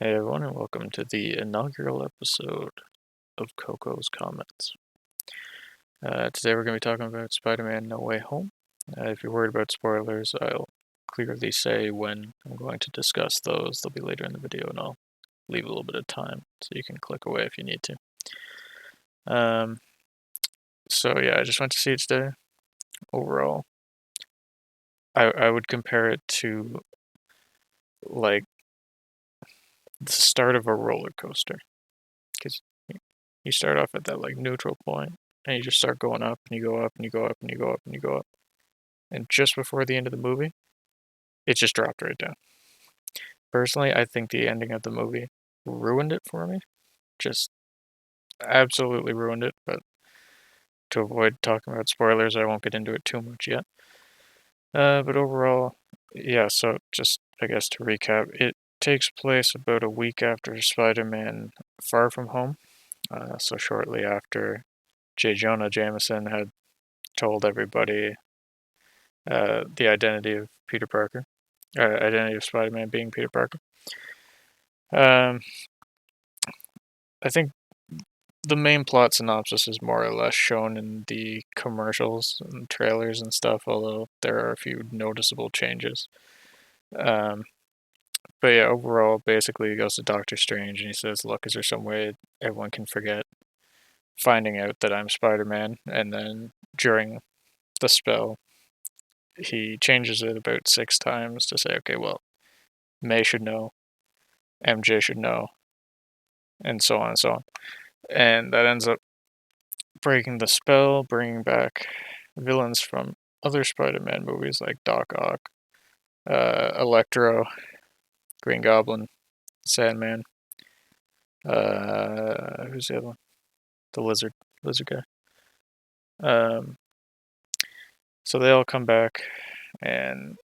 Hey everyone, and welcome to the inaugural episode of CoCo's Comments. Today we're going to be talking about Spider-Man No Way Home. If you're worried about spoilers, I'll clearly say when I'm going to discuss those. They'll be later in the video, and I'll leave a little bit of time so you can click away if you need to. So yeah, I just went to see it today. Overall, I would compare it to like the start of a roller coaster, because you start off at that like neutral point, and you just start going up, and you go up, and you go up, and you go up, and you go up. And just before the end of the movie, it just dropped right down. Personally, I think the ending of the movie ruined it for me. Just absolutely ruined it, but to avoid talking about spoilers, I won't get into it too much yet. But overall, yeah, so just, I guess to recap, it takes place about a week after Spider-Man Far From Home. So shortly after J. Jonah Jameson had told everybody the identity of Peter Parker, identity of Spider-Man being Peter Parker. Um, I think the main plot synopsis is more or less shown in the commercials and trailers and stuff, although there are a few noticeable changes. Um, but yeah, overall, basically, he goes to Doctor Strange and he says, "Look, is there some way everyone can forget finding out that I'm Spider-Man?" And then during the spell, he changes it about 6 times to say, "Okay, well, May should know, MJ should know," and so on and so on. And that ends up breaking the spell, bringing back villains from other Spider-Man movies like Doc Ock, Electro, Green Goblin, Sandman. Who's the other one? The lizard guy. Um, so they all come back, and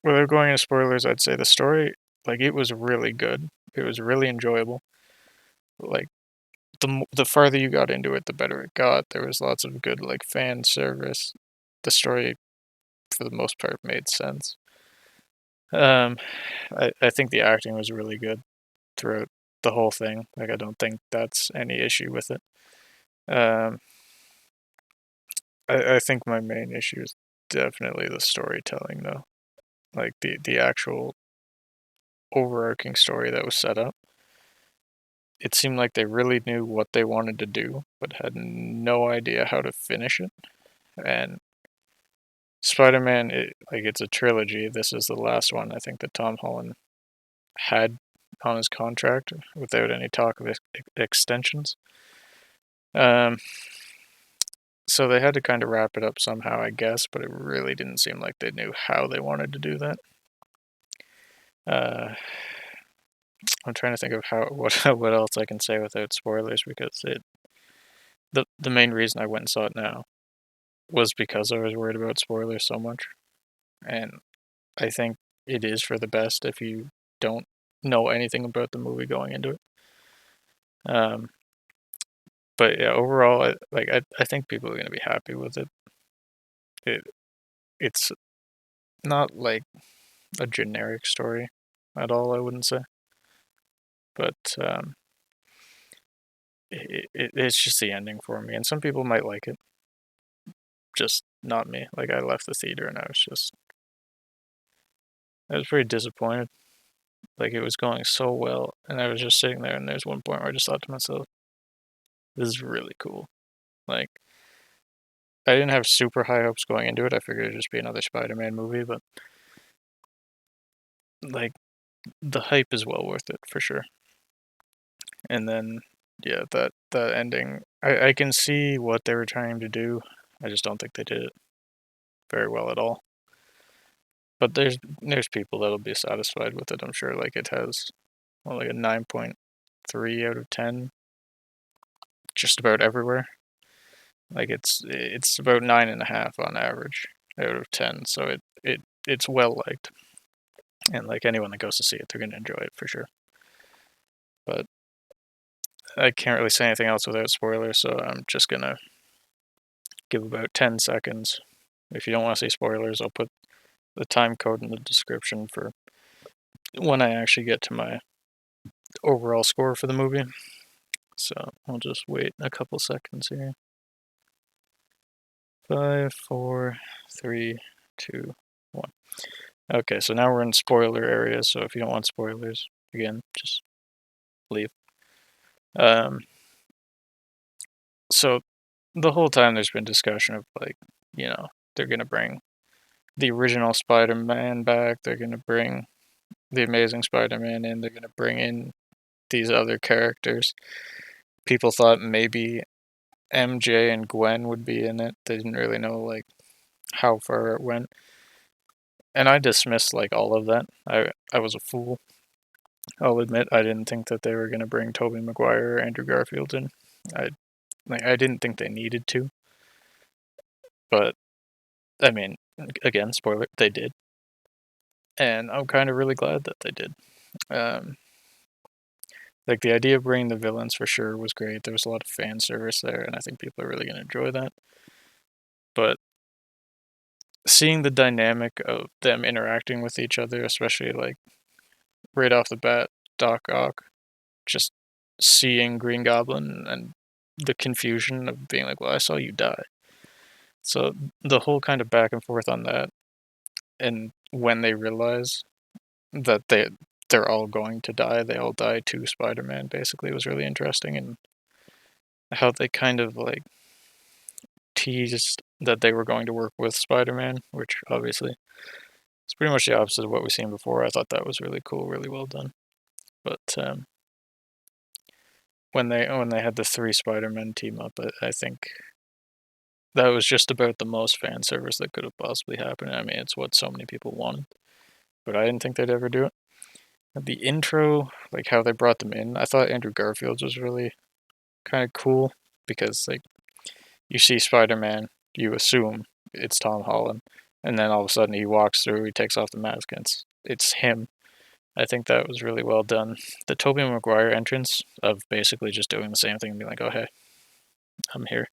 without going into spoilers, I'd say the story, like, it was really good. It was really enjoyable. Like, the farther you got into it, the better it got. There was lots of good like fan service. The story, for the most part, made sense. Um, I think the acting was really good throughout the whole thing. Like, I don't think that's any issue with it. Um, I think my main issue is definitely the storytelling, though. Like the actual overarching story that was set up. It seemed like they really knew what they wanted to do, but had no idea how to finish it. And Spider-Man, it's a trilogy. This is the last one I think that Tom Holland had on his contract without any talk of extensions. Um, so they had to kind of wrap it up somehow, I guess, but it really didn't seem like they knew how they wanted to do that. I'm trying to think of what else I can say without spoilers, because the main reason I went and saw it now was because I was worried about spoilers so much, and I think it is for the best if you don't know anything about the movie going into it. Um, but yeah, overall, I think people are gonna be happy with it. It it's not like a generic story at all, I wouldn't say, but it's just the ending for me, and some people might like it, just not me. Like, I left the theater and I was pretty disappointed. Like, it was going so well, and I was just sitting there, and there's one point where I just thought to myself, "This is really cool." Like, I didn't have super high hopes going into it. I figured it'd just be another Spider-Man movie, but like, the hype is well worth it for sure. And then, yeah, that ending, I can see what they were trying to do. I just don't think they did it very well at all. But there's people that'll be satisfied with it, I'm sure. Like, it has, well, like a 9.3 out of 10 just about everywhere. Like, it's about 9.5 on average out of 10, so it's well liked. And like, anyone that goes to see it, they're gonna enjoy it for sure. But I can't really say anything else without spoilers, so I'm just gonna give about 10 seconds. If you don't want to see spoilers, I'll put the time code in the description for when I actually get to my overall score for the movie. So I'll just wait a couple seconds here. 5, 4, 3, 2, 1. Okay, so now we're in spoiler area, so if you don't want spoilers, again, just leave. So the whole time there's been discussion of like, they're gonna bring the original Spider-Man back, they're gonna bring the Amazing Spider-Man in, they're gonna bring in these other characters. People thought maybe MJ and Gwen would be in it. They didn't really know like how far it went. And I dismissed like all of that. I was a fool. I'll admit I didn't think that they were gonna bring Tobey Maguire or Andrew Garfield in. I I didn't think they needed to. But I mean, again, spoiler, they did. And I'm kind of really glad that they did. Um, like the idea of bringing the villains for sure was great. There was a lot of fan service there, and I think people are really going to enjoy that. But seeing the dynamic of them interacting with each other, especially like right off the bat, Doc Ock, just seeing Green Goblin and the confusion of being like, well, I saw you die. So the whole kind of back and forth on that, and when they realize that they're all going to die, they all die to Spider-Man, basically, was really interesting, and how they kind of like teased that they were going to work with Spider-Man, which obviously is pretty much the opposite of what we've seen before. I thought that was really cool, really well done. But when they had the three Spider-Men team up, I think that was just about the most fan service that could have possibly happened. I mean, it's what so many people wanted, but I didn't think they'd ever do it. The intro, like how they brought them in, I thought Andrew Garfield's was really kind of cool because like you see Spider-Man, you assume it's Tom Holland, and then all of a sudden he walks through, he takes off the mask, and it's him. I think that was really well done. The Tobey Maguire entrance of basically just doing the same thing and being like, "Oh hey, I'm here."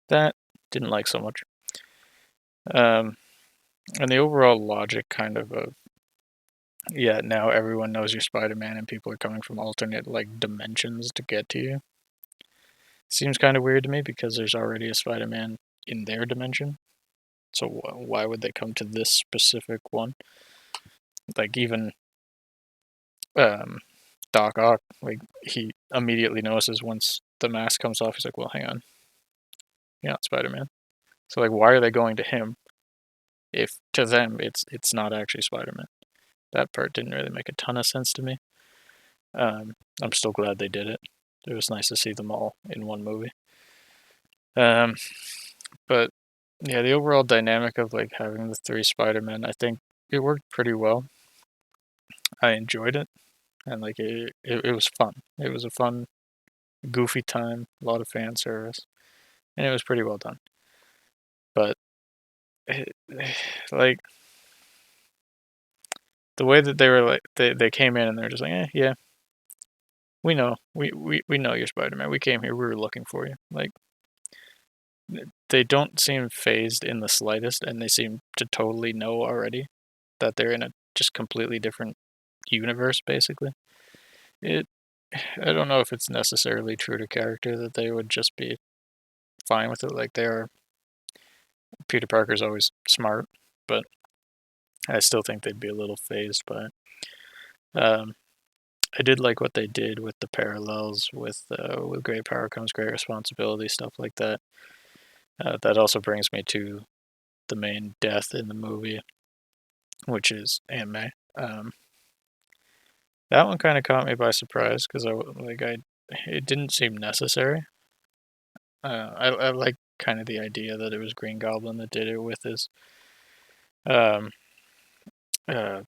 That didn't like so much. And the overall logic kind of yeah, now everyone knows you're Spider-Man and people are coming from alternate like dimensions to get to you. Seems kind of weird to me because there's already a Spider-Man in their dimension. So why would they come to this specific one? Like even Doc Ock, like he immediately notices once the mask comes off. He's like, "Well, hang on, you're not Spider-Man." So like, why are they going to him if to them it's not actually Spider-Man? That part didn't really make a ton of sense to me. I'm still glad they did it. It was nice to see them all in one movie. But yeah, the overall dynamic of like having the three Spider-Men, I think it worked pretty well. I enjoyed it, and like it was fun. It was a fun, goofy time, a lot of fan service, and it was pretty well done. But it, like the way that they were like they came in and they're just like, yeah, we know, we know you're Spider-Man. We came here, we were looking for you. Like they don't seem phased in the slightest, and they seem to totally know already that they're in a just completely different universe, basically. It, I don't know if it's necessarily true to character that they would just be fine with it. Like they are, Peter Parker's always smart, but I still think they'd be a little phased by it. I did like what they did with the parallels with great power comes great responsibility, stuff like that. That also brings me to the main death in the movie, which is Aunt May. That one kind of caught me by surprise because it didn't seem necessary. I like kind of the idea that it was Green Goblin that did it with his um uh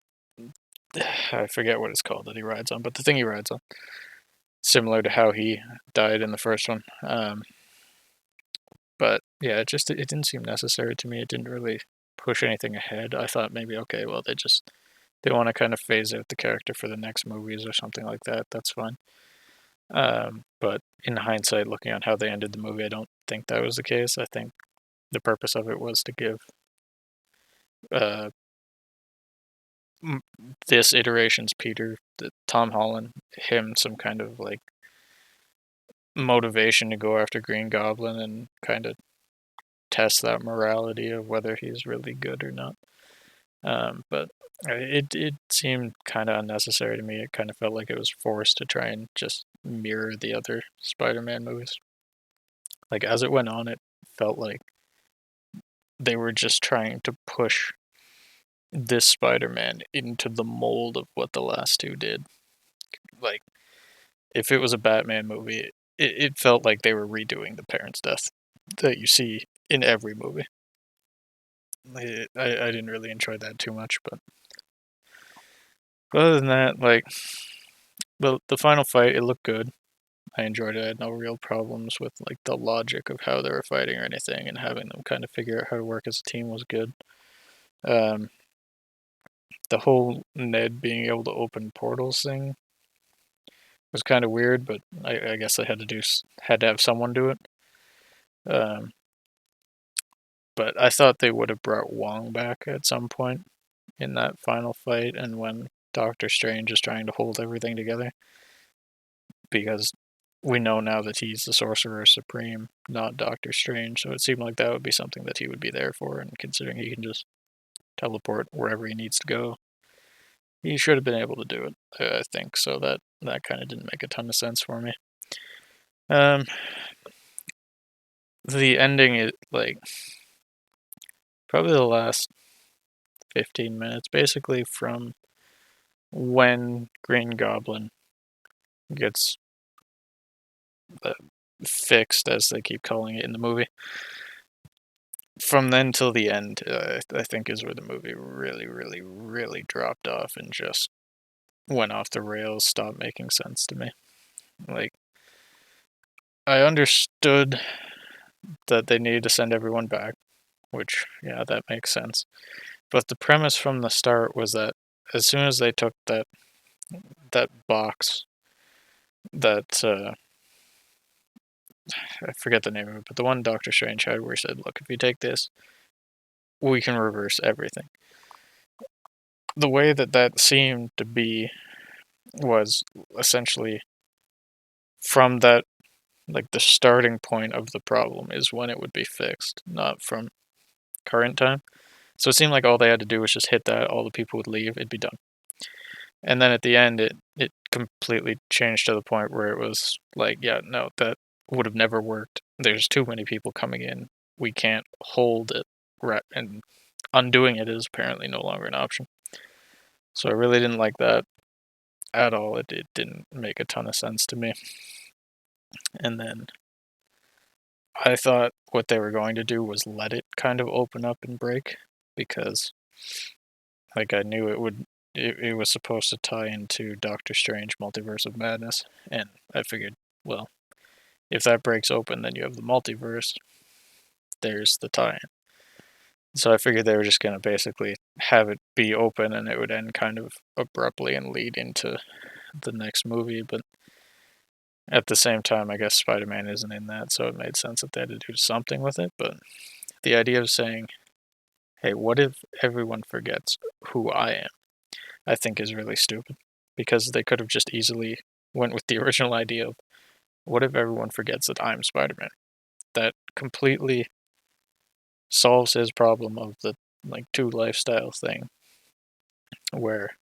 I forget what it's called that he rides on, but the thing he rides on, similar to how he died in the first one. But yeah, it didn't seem necessary to me. It didn't really push anything ahead. I thought maybe okay, well they want to kind of phase out the character for the next movies or something like that. That's fine. But in hindsight, looking at how they ended the movie, I don't think that was the case. I think the purpose of it was to give uh, this iteration's Peter, Tom Holland, him some kind of like motivation to go after Green Goblin and kind of test that morality of whether he's really good or not. But it seemed kind of unnecessary to me. It kind of felt like it was forced to try and just mirror the other Spider-Man movies. Like as it went on, it felt like they were just trying to push this Spider-Man into the mold of what the last two did. Like if it was a Batman movie, it felt like they were redoing the parents' death that you see in every movie. I didn't really enjoy that too much, but other than that, like the final fight, it looked good. I enjoyed it. I had no real problems with like the logic of how they were fighting or anything, and having them kind of figure out how to work as a team was good. Um, the whole Ned being able to open portals thing was kind of weird, but I guess I had to have someone do it. Um, but I thought they would have brought Wong back at some point in that final fight, and when Doctor Strange is trying to hold everything together, because we know now that he's the Sorcerer Supreme, not Doctor Strange. So it seemed like that would be something that he would be there for, and considering he can just teleport wherever he needs to go, he should have been able to do it. I think so. That kind of didn't make a ton of sense for me. Um, the ending is like probably the last 15 minutes, basically from when Green Goblin gets fixed, as they keep calling it in the movie. From then till the end, I think is where the movie really, really, really dropped off and just went off the rails, stopped making sense to me. Like, I understood that they needed to send everyone back, which, yeah, that makes sense. But the premise from the start was that as soon as they took that box, that I forget the name of it, but the one Doctor Strange had where he said, "Look, if you take this, we can reverse everything." The way that seemed to be was essentially from that, like the starting point of the problem is when it would be fixed, not from current time. So it seemed like all they had to do was just hit that, all the people would leave, it'd be done. And then at the end, it completely changed to the point where it was like, yeah, no, that would have never worked. There's too many people coming in. We can't hold it, right? And undoing it is apparently no longer an option. So I really didn't like that at all. It didn't make a ton of sense to me. And then I thought what they were going to do was let it kind of open up and break, because like I knew it was supposed to tie into Doctor Strange Multiverse of Madness, and I figured, well, if that breaks open, then you have the multiverse. There's the tie-in. So I figured they were just gonna basically have it be open and it would end kind of abruptly and lead into the next movie, but at the same time, I guess Spider-Man isn't in that, so it made sense that they had to do something with it. But the idea of saying, hey, what if everyone forgets who I am, I think is really stupid. Because they could have just easily went with the original idea of, what if everyone forgets that I'm Spider-Man? That completely solves his problem of the like two lifestyle thing, where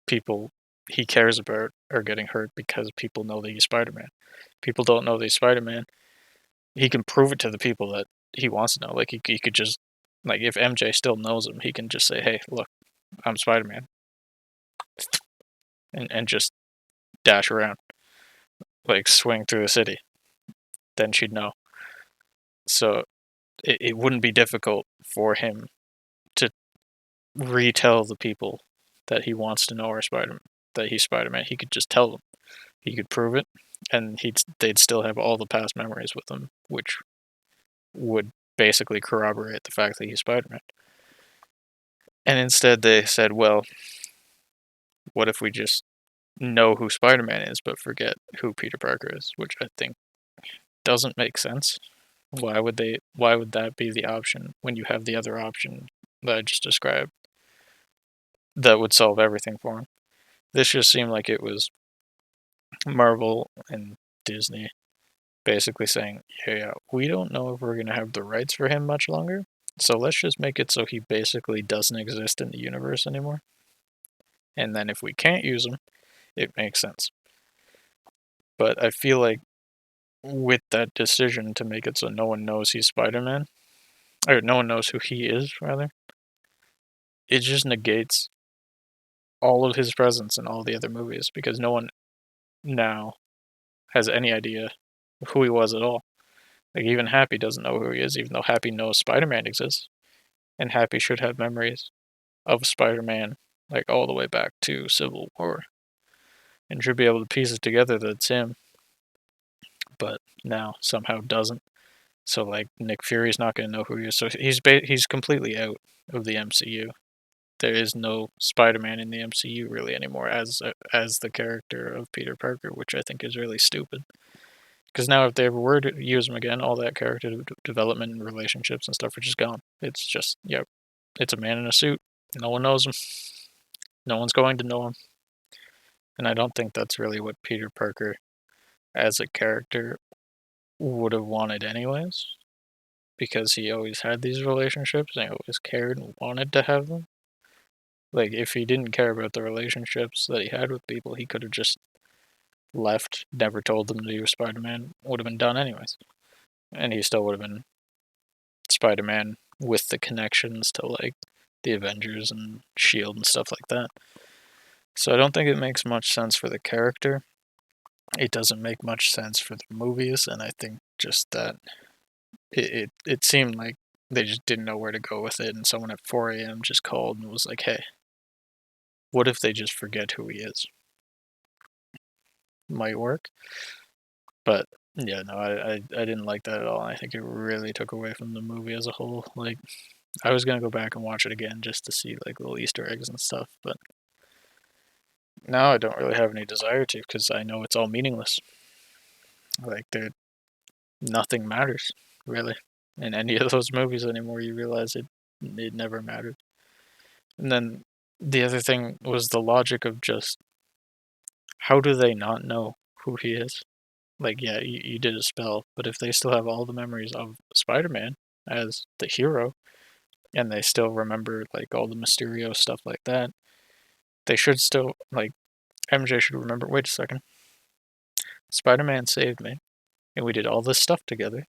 people he cares about are getting hurt because people know that he's Spider-Man. People don't know that he's Spider-Man. He can prove it to the people that he wants to know. Like he could just, like, if MJ still knows him, he can just say, "Hey, look, I'm Spider-Man," and just dash around, like swing through the city. Then she'd know. So it wouldn't be difficult for him to retell the people that he wants to know are Spider-Man, that he's Spider-Man. He could just tell them. He could prove it, and they'd still have all the past memories with him, which would basically corroborate the fact that he's Spider-Man. And instead they said, well, what if we just know who Spider-Man is but forget who Peter Parker is, which I think doesn't make sense. Why would that be the option when you have the other option that I just described? that would solve everything for him. This just seemed like it was Marvel and Disney basically saying, yeah, we don't know if we're going to have the rights for him much longer, so let's just make it so he basically doesn't exist in the universe anymore. And then if we can't use him, it makes sense. But I feel like with that decision to make it so no one knows he's Spider-Man, or no one knows who he is, rather, it just negates all of his presence in all the other movies because no one now has any idea who he was at all. Like, even Happy doesn't know who he is, even though Happy knows Spider-Man exists. And Happy should have memories of Spider-Man, like, all the way back to Civil War. And should be able to piece it together that it's him. But now, somehow doesn't. So, like, Nick Fury's not going to know who he is. So he's completely out of the MCU. There is no Spider-Man in the MCU really anymore as the character of Peter Parker, which I think is really stupid. Because now if they ever were to use him again, all that character development and relationships and stuff are just gone. It's just, yep, it's a man in a suit. No one knows him. No one's going to know him. And I don't think that's really what Peter Parker as a character would have wanted anyways. Because he always had these relationships and he always cared and wanted to have them. Like, if he didn't care about the relationships that he had with people, he could have just left, never told them that he was Spider-Man, would have been done anyways. And he still would have been Spider-Man with the connections to, like, the Avengers and S.H.I.E.L.D. and stuff like that. So I don't think it makes much sense for the character. It doesn't make much sense for the movies, and I think just that it seemed like they just didn't know where to go with it, and someone at 4 a.m. just called and was like, hey, what if they just forget who he is? Might work. But yeah, no, I didn't like that at all. I think it really took away from the movie as a whole. Like, I was gonna go back and watch it again just to see like little Easter eggs and stuff, but now I don't really have any desire to because I know it's all meaningless. Like, nothing matters really in any of those movies anymore. You realize it never mattered. And then the other thing was the logic of just how do they not know who he is? Like, yeah, you did a spell, but if they still have all the memories of Spider-Man as the hero, and they still remember, like, all the Mysterio stuff like that, they should still, like, MJ should remember, wait a second, Spider-Man saved me, and we did all this stuff together,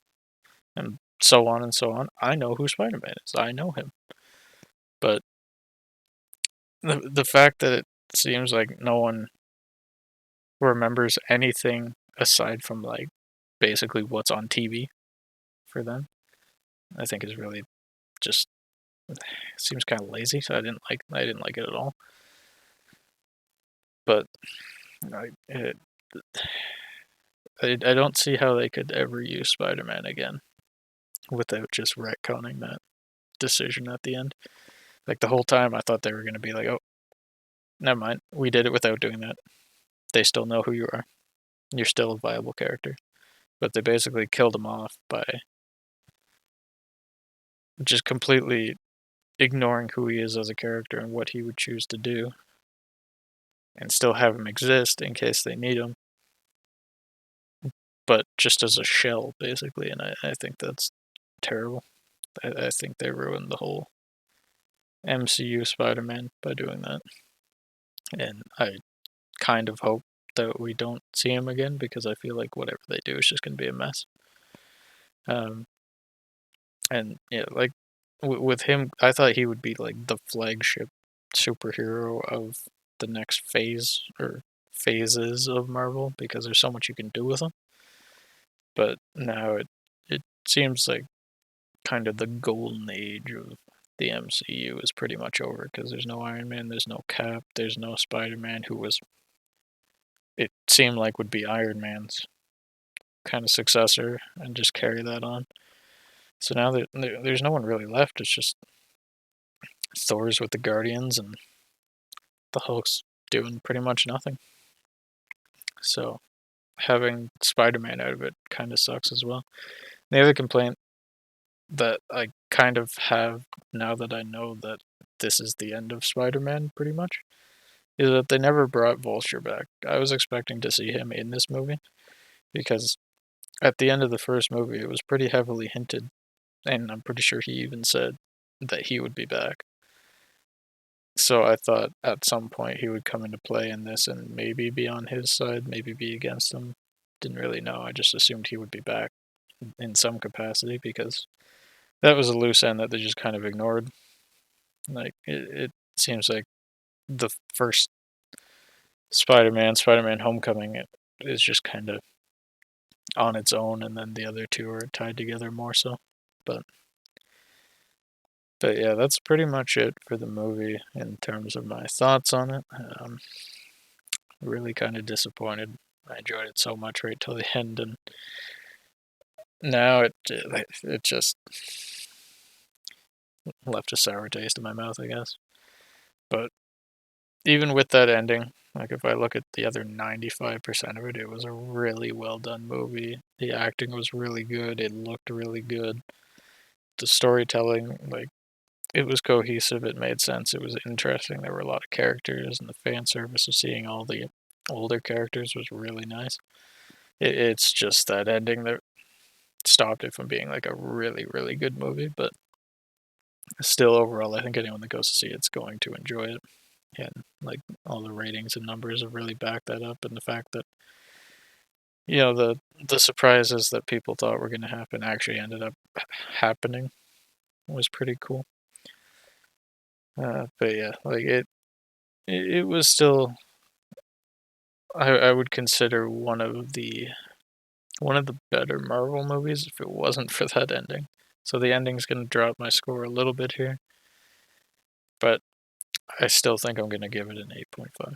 and so on and so on. I know who Spider-Man is. I know him. But the fact that it seems like no one remembers anything aside from, like, basically what's on TV for them, I think is really just seems kind of lazy. So I didn't like it at all. But I don't see how they could ever use Spider-Man again without just retconning that decision at the end. Like, the whole time I thought they were going to be like, oh, never mind, we did it without doing that. They still know who you are. You're still a viable character. But they basically killed him off by just completely ignoring who he is as a character and what he would choose to do, and still have him exist in case they need him, but just as a shell, basically. And I think that's terrible. I think they ruined the whole MCU Spider-Man by doing that. And I kind of hope that we don't see him again because I feel like whatever they do is just going to be a mess. And yeah, like with him, I thought he would be like the flagship superhero of the next phase or phases of Marvel because there's so much you can do with him. But now it seems like kind of the golden age of the MCU is pretty much over because there's no Iron Man, there's no Cap, there's no Spider-Man who was, it seemed like, would be Iron Man's kind of successor and just carry that on. So now there's no one really left. It's just Thor's with the Guardians and the Hulk's doing pretty much nothing. So having Spider-Man out of it kind of sucks as well. The other complaint that I kind of have now that I know that this is the end of Spider-Man, pretty much, is that they never brought Vulture back. I was expecting to see him in this movie, because at the end of the first movie, it was pretty heavily hinted, and I'm pretty sure he even said that he would be back. So I thought at some point he would come into play in this and maybe be on his side, maybe be against him. Didn't really know. I just assumed he would be back in some capacity, because that was a loose end that they just kind of ignored. Like, it seems like the first Spider-Man Homecoming, it is just kind of on its own, and then the other two are tied together more so. But yeah, that's pretty much it for the movie in terms of my thoughts on it. Really kind of disappointed. I enjoyed it so much right till the end, and now it just left a sour taste in my mouth, I guess. But even with that ending, like, if I look at the other 95% of it, it was a really well done movie. The acting was really good. It looked really good. The storytelling, like, it was cohesive. It made sense. It was interesting. There were a lot of characters, and the fan service of seeing all the older characters was really nice. It's just that ending that stopped it from being like a really, really good movie. But still, overall, I think anyone that goes to see it's going to enjoy it. And like, all the ratings and numbers have really backed that up, and the fact that, the surprises that people thought were going to happen actually ended up happening was pretty cool. But yeah, like, it was still, I would consider one of the better Marvel movies if it wasn't for that ending. So the ending's gonna drop my score a little bit here, but I still think I'm gonna give it an 8.5.